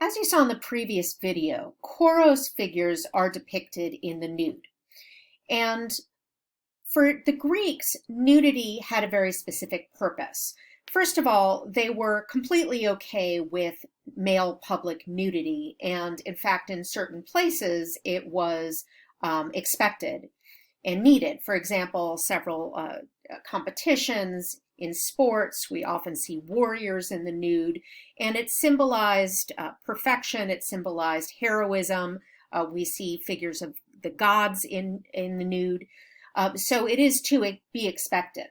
As you saw in the previous video, Koros figures are depicted in the nude. And for the Greeks, nudity had a very specific purpose. First of all, they were completely okay with male public nudity, and in fact, in certain places, it was expected and needed. For example, several competitions in sports, we often see warriors in the nude, and it symbolized perfection, it symbolized heroism. We see figures of the gods in the nude. So it is to be expected.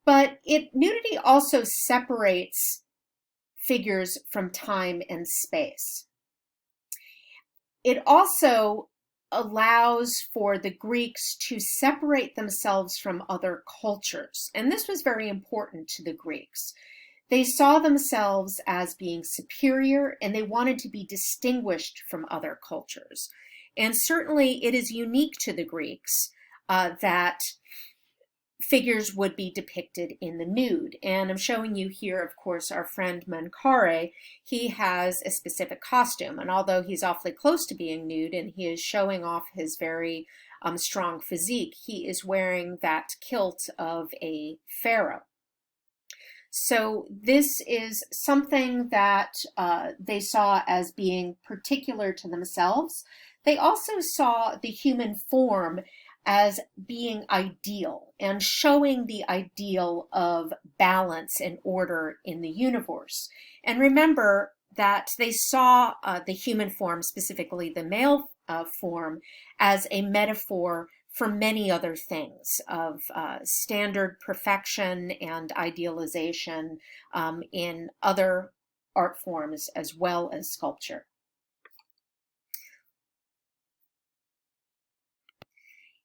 But nudity also separates figures from time and space. It also allows for the Greeks to separate themselves from other cultures. And this was very important to the Greeks. They saw themselves as being superior and they wanted to be distinguished from other cultures. And certainly it is unique to the Greeks that figures would be depicted in the nude. And I'm showing you here, of course, our friend Mankare. He has a specific costume, and although he's awfully close to being nude and he is showing off his very strong physique, he is wearing that kilt of a pharaoh. So this is something that they saw as being particular to themselves. They also saw the human form as being ideal and showing the ideal of balance and order in the universe. And remember that they saw the human form, specifically the male form, as a metaphor for many other things of standard perfection and idealization in other art forms as well as sculpture.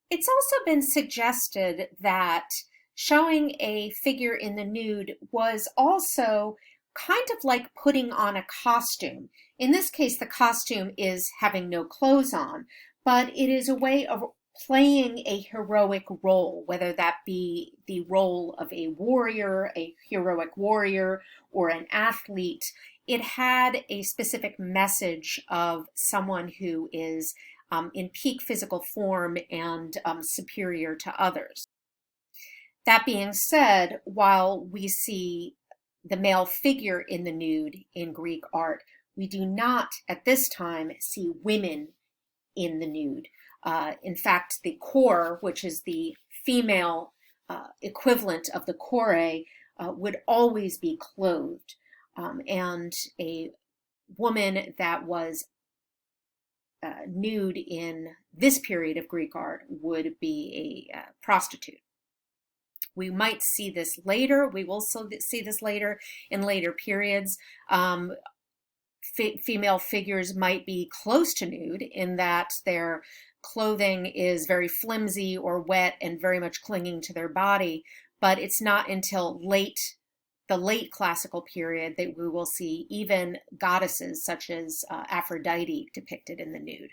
It's also been suggested that showing a figure in the nude was also kind of like putting on a costume. In this case, the costume is having no clothes on, but it is a way of playing a heroic role, whether that be the role of a warrior, a heroic warrior, or an athlete. It had a specific message of someone who is in peak physical form and superior to others. That being said, while we see the male figure in the nude in Greek art, we do not at this time see women in the nude. In fact, the core, which is the female equivalent of the chore, would always be clothed. And a woman that was nude in this period of Greek art would be a prostitute. We might see this later. We will see this later in later periods. Female figures might be close to nude in that their clothing is very flimsy or wet and very much clinging to their body, but it's not until the late classical period that we will see even goddesses such as Aphrodite depicted in the nude.